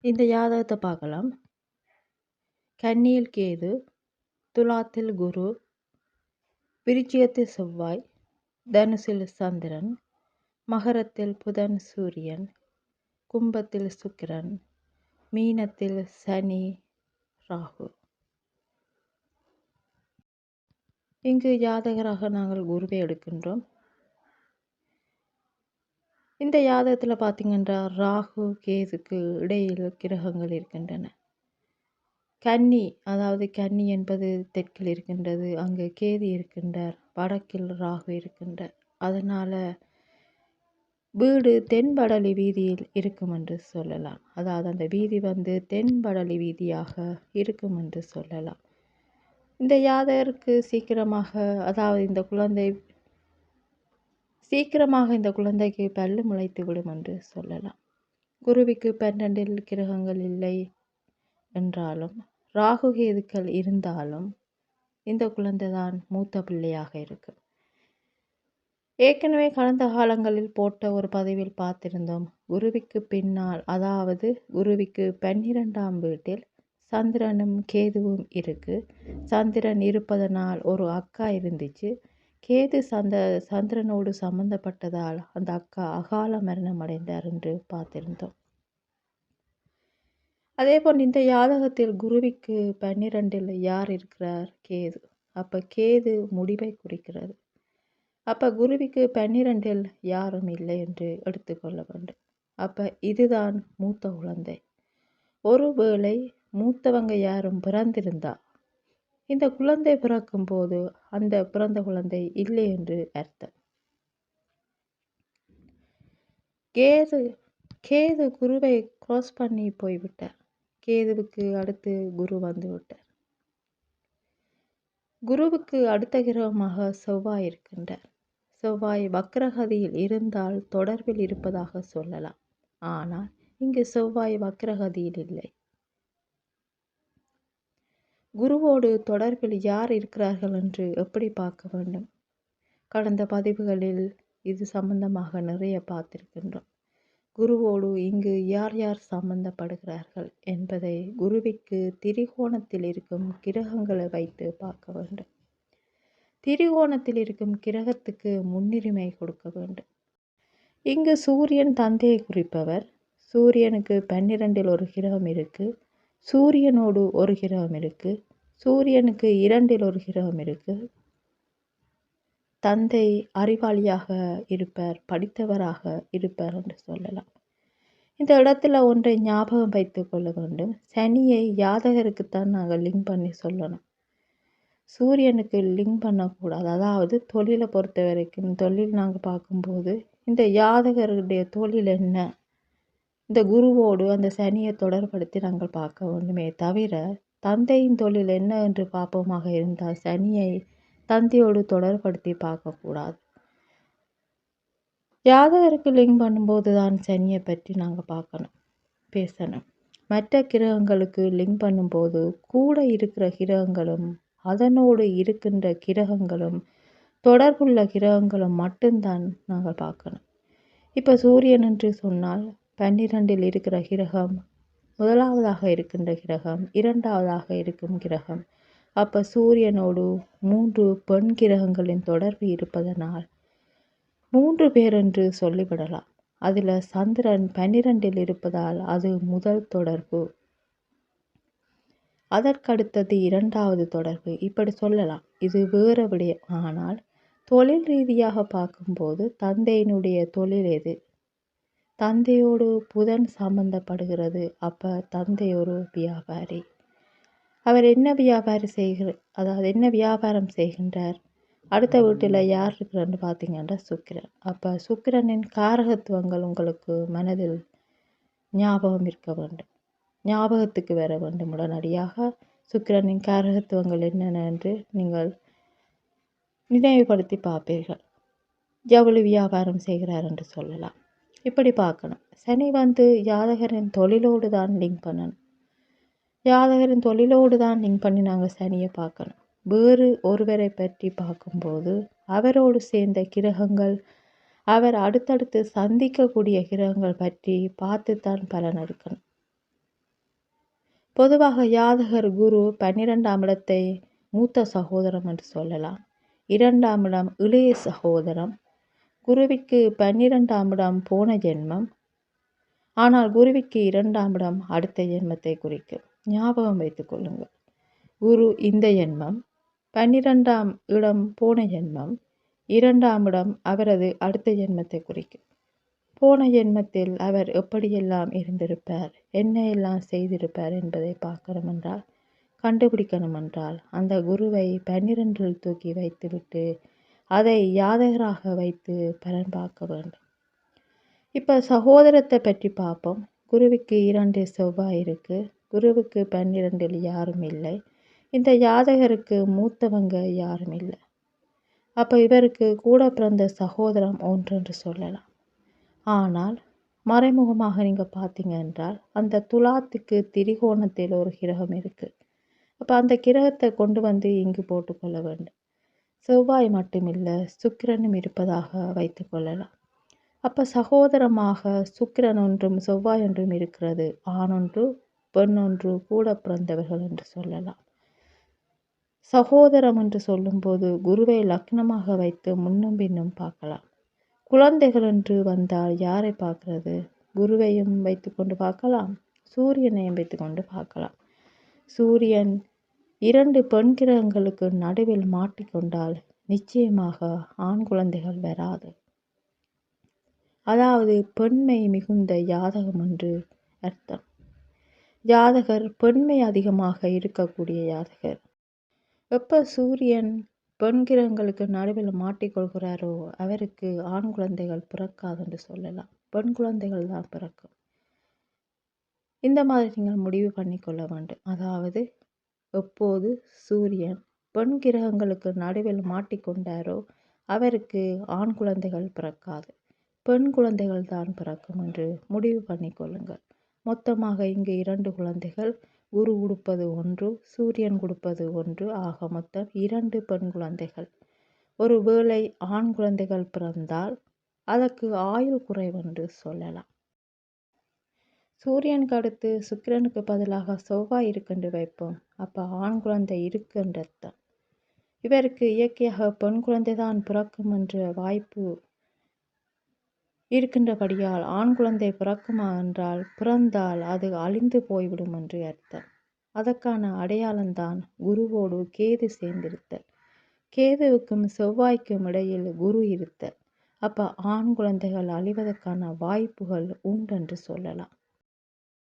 இந்த ஜாதகத்தை பார்க்கலாம். கன்னியில் கேது, துலாத்தில் குரு, விருச்சிகத்தில் செவ்வாய், தனுசில் சந்திரன், மகரத்தில் புதன் சூரியன், கும்பத்தில் சுக்கிரன், மீனத்தில் சனி ராகு. இங்கு ஜாதகராக நாங்கள் குருவை எடுக்கின்றோம். இந்த ஜாதகத்தில் பார்த்தீங்கன்னா ராகு கேதுக்கு இடையில் கிரகங்கள் இருக்கின்றன. கன்னி, அதாவது கன்னி என்பது தெற்கில் இருக்கின்றது, அங்கு கேது இருக்கின்றார், வடக்கில் ராகு இருக்கின்றார். அதனால் வீடு தென்படலி வீதியில் இருக்கும் என்று சொல்லலாம். அதாவது அந்த வீதி தென்படலி வீதியாக இருக்கும் என்று சொல்லலாம். இந்த ஜாதகருக்கு அதாவது இந்த குழந்தைக்கு பல்லு முளைத்து விடும் என்று சொல்லலாம். குருவிக்கு 12 கிரகங்கள் இல்லை என்றாலும் ராகு கேதுக்கள் இருந்தாலும் இந்த குழந்தை தான் மூத்த பிள்ளையாக இருக்கும். ஏற்கனவே கடந்த காலங்களில் போட்ட ஒரு பதிவில் பார்த்திருந்தோம். குருவிக்கு பின்னால், அதாவது குருவிக்கு 12ஆம் வீட்டில் சந்திரனும் கேதுவும் இருக்கு. சந்திரன் இருப்பதனால் ஒரு அக்கா இருந்துச்சு. கேது சந்திரனோடு சம்பந்தப்பட்டதால் அந்த அக்கா அகால மரணம் அடைந்தார் என்று பார்த்திருந்தோம். அதே போல் இந்த ஜாதகத்தில் குருவிக்கு 12இல் யார் இருக்கிறார்? கேது. அப்போ கேது முடிவை குறிக்கிறது. அப்போ குருவிக்கு 12இல் யாரும் இல்லை என்று எடுத்துக்கொள்ள வேண்டும். அப்போ இதுதான் மூத்த குழந்தை. ஒருவேளை மூத்தவங்க யாரும் பிறந்திருந்தா இந்த குழந்தை பிறக்கும் போது அந்த பிறந்த குழந்தை இல்லை என்று அர்த்தம். கேது குருவை கிராஸ் பண்ணி போய்விட்டார். கேதுவுக்கு அடுத்து குரு வந்து விட்டார். குருவுக்கு அடுத்த கிரகமாக செவ்வாய் இருக்கின்றார். செவ்வாய் வக்ரகதியில் இருந்தால் தொடர்பில் இருப்பதாக சொல்லலாம். ஆனால் இங்கு செவ்வாய் வக்ரகதியில் இல்லை. குருவோடு தொடர்பில் யார் இருக்கிறார்கள் என்று எப்படி பார்க்க வேண்டும்? கடந்த பதிவுகளில் இது சம்பந்தமாக நிறைய பார்த்திருக்கின்றோம். குருவோடு இங்கு யார் யார் சம்பந்தப்படுகிறார்கள் என்பதை குருவிக்கு திரிகோணத்தில் இருக்கும் கிரகங்களை வைத்து பார்க்க வேண்டும். திரிகோணத்தில் இருக்கும் கிரகத்துக்கு முன்னுரிமை கொடுக்க வேண்டும். இங்கு சூரியன் தந்தையை குறிப்பவர். சூரியனுக்கு 12இல் ஒரு கிரகம் இருக்கு. சூரியனோடு ஒரு கிரகம் இருக்கு. சூரியனுக்கு 2இல் ஒரு கிரகம் இருக்கு. தந்தை அறிவாளியாக இருப்பார், படித்தவராக இருப்பார் என்று சொல்லலாம். இந்த இடத்துல ஒன்றை ஞாபகம் வைத்து கொள்ள வேண்டும். சனியை ஜாதகருக்குத்தான் நாங்கள் லிங்க் பண்ணி சொல்லணும். சூரியனுக்கு லிங்க் பண்ணக்கூடாது. அதாவது தொழிலை பொறுத்த வரைக்கும் தொழில் நாங்கள் பார்க்கும்போது இந்த ஜாதகருடைய தொழில் என்ன, இந்த குருவோடு அந்த சனியை தொடர்படுத்தி நாங்கள் பார்க்க வேண்டுமே தவிர தந்தையின் தொழில் என்ன என்று பார்ப்போமாக இருந்தால் சனியை தந்தையோடு தொடர்படுத்தி பார்க்கக்கூடாது. ஜாதகருக்கு லிங்க் பண்ணும்போது தான் சனியை பற்றி நாங்கள் பேசணும். மற்ற கிரகங்களுக்கு லிங்க் பண்ணும்போது கூட இருக்கிற கிரகங்களும் அதனோடு இருக்கின்ற கிரகங்களும் தொடர்புள்ள கிரகங்களும் மட்டும்தான் நாங்கள் பார்க்கணும். இப்போ சூரியன் என்று சொன்னால் 12இல் இருக்கிற கிரகம் முதலாவதாக இருக்கின்ற கிரகம், 2ஆவதாக இருக்கும் கிரகம். அப்போ சூரியனோடு 3 பெண் கிரகங்களின் தொடர்பு இருப்பதனால் 3 பேர் என்று சொல்லிவிடலாம். அதில் சந்திரன் 12இல் இருப்பதால் அது முதல் தொடர்பு, அதற்கடுத்தது 2ஆவது தொடர்பு, இப்படி சொல்லலாம். இது வேறு விடயம். ஆனால் தொழில் ரீதியாக பார்க்கும்போது தந்தையினுடைய தொழில் எது? தந்தையோடு புதன் சம்பந்தப்படுகிறது. அப்போ தந்தை ஒரு வியாபாரி. அவர் என்ன வியாபாரம் செய்கின்றார்? அடுத்த வீட்டில் யார் இருக்கிறன்னு பார்த்தீங்கன்னா சுக்கிரன். அப்போ சுக்கிரனின் காரகத்துவங்கள் உங்களுக்கு மனதில் ஞாபகம் இருக்க வேண்டும், ஞாபகத்துக்கு வர வேண்டும். உடனடியாக சுக்கிரனின் காரகத்துவங்கள் என்னென்ன என்று நீங்கள் நினைவுபடுத்தி பார்ப்பீர்கள். ஜவுளி வியாபாரம் செய்கிறார் என்று சொல்லலாம். இப்படி பார்க்கணும். சனி ஜாதகரின் தொழிலோடு தான் லிங்க் பண்ணணும். ஜாதகரின் தொழிலோடு தான் லிங்க் பண்ணி நாங்கள் சனியை பார்க்கணும். வேறு ஒருவரை பற்றி பார்க்கும்போது அவரோடு சேர்ந்த கிரகங்கள், அவர் அடுத்தடுத்து சந்திக்கக்கூடிய கிரகங்கள் பற்றி பார்த்துத்தான் பலன் எடுக்கணும். பொதுவாக ஜாதகர் குரு 12ஆம் இடத்தை மூத்த சகோதரம் என்று சொல்லலாம். 2ஆம் இடம் இளைய சகோதரம். குருவிற்கு 12ஆம் இடம் போன ஜென்மம். ஆனால் குருவிற்கு 2ஆம் இடம் அடுத்த ஜென்மத்தை குறிக்கும். ஞாபகம் வைத்துக் கொள்ளுங்கள். குரு இந்த ஜென்மம், 12ஆம் இடம் போன ஜென்மம், 2ஆம் இடம் அவரது அடுத்த ஜென்மத்தை குறிக்கும். போன ஜென்மத்தில் அவர் எப்படியெல்லாம் இருந்திருப்பார், என்ன எல்லாம் செய்திருப்பார் என்பதை பார்க்கணும் என்றால், கண்டுபிடிக்கணும் என்றால் அந்த குருவை 12இல் தூக்கி வைத்துவிட்டு அதை ஜாதகராக வைத்து பலன் பார்க்க வேண்டும். இப்போ சகோதரத்தை பற்றி பார்ப்போம். குருவுக்கு 2 செவ்வாய் இருக்கு. குருவுக்கு 12இல் யாரும் இல்லை. இந்த ஜாதகருக்கு மூத்தவங்க யாரும் இல்லை. அப்போ இவருக்கு கூட பிறந்த சகோதரம் ஒன்று சொல்லலாம். ஆனால் மறைமுகமாக நீங்கள் பார்த்தீங்க என்றால் அந்த துலாத்துக்கு திரிகோணத்தில் ஒரு கிரகம் இருக்குது. அப்போ அந்த கிரகத்தை கொண்டு வந்து இங்கு போட்டுக்கொள்ள வேண்டும். செவ்வாய் மட்டுமில்லை, சுக்கிரனும் இருப்பதாக வைத்து கொள்ளலாம். அப்போ சகோதரமாக சுக்கிரன் ஒன்றும் செவ்வாய் ஒன்றும் இருக்கிறது. ஆணொன்று பெண்ணொன்று கூட பிறந்தவர்கள் என்று சொல்லலாம். சகோதரம் என்று சொல்லும்போது குருவை லக்னமாக வைத்து முன்னும் பின்னும் பார்க்கலாம். குழந்தைகள் என்று வந்தால் யாரை பார்க்கிறது? குருவையும் வைத்து கொண்டு பார்க்கலாம், சூரியனையும் வைத்து கொண்டு பார்க்கலாம். சூரியன் 2 பெண் கிரகங்களுக்கு நடுவில் மாட்டிக்கொண்டால் நிச்சயமாக ஆண் குழந்தைகள் வராது. அதாவது பெண்மை மிகுந்த ஜாதகம் என்று அர்த்தம். ஜாதகர் பெண்மை அதிகமாக இருக்கக்கூடிய ஜாதகர். எப்போ சூரியன் பெண் கிரகங்களுக்கு நடுவில் மாட்டிக்கொள்கிறாரோ அவருக்கு ஆண் குழந்தைகள் பிறக்காது என்று சொல்லலாம். பெண் குழந்தைகள் தான் பிறக்கும். இந்த மாதிரி நீங்கள் முடிவு பண்ணிக்கொள்ள வேண்டும். அதாவது எப்போது சூரியன் பெண் கிரகங்களுக்கு நடுவில் மாட்டிக்கொண்டாரோ அவருக்கு ஆண் குழந்தைகள் பிறக்காது, பெண் குழந்தைகள் தான் பிறக்கும் என்று முடிவு பண்ணிக்கொள்ளுங்கள். மொத்தமாக இங்கு 2 குழந்தைகள், குரு கொடுப்பது 1, சூரியன் கொடுப்பது 1, ஆக மொத்தம் 2 பெண் குழந்தைகள். ஒரு வேளை ஆண் குழந்தைகள் பிறந்தால் அதற்கு ஆயுள் குறைவென்று சொல்லலாம். சூரியனுக்கு அடுத்து சுக்கிரனுக்கு பதிலாக செவ்வாய் இருக்குன்னு வைப்போம். அப்போ ஆண் குழந்தை இருக்குன்ற அர்த்தம். இவருக்கு இயற்கையாக பெண் குழந்தை தான் பிறக்கும் என்ற வாய்ப்பு இருக்கின்றபடியால் ஆண் குழந்தை பிறக்குமா என்றால் பிறந்தால் அது அழிந்து போய்விடும் என்று அர்த்தம். அதற்கான அடையாளம்தான் குருவோடு கேது சேர்ந்திருத்தல். கேதுவுக்கும் செவ்வாய்க்கும் இடையில் குரு இருத்தல். அப்போ ஆண் குழந்தைகள் அழிவதற்கான வாய்ப்புகள் உண்டென்று சொல்லலாம்.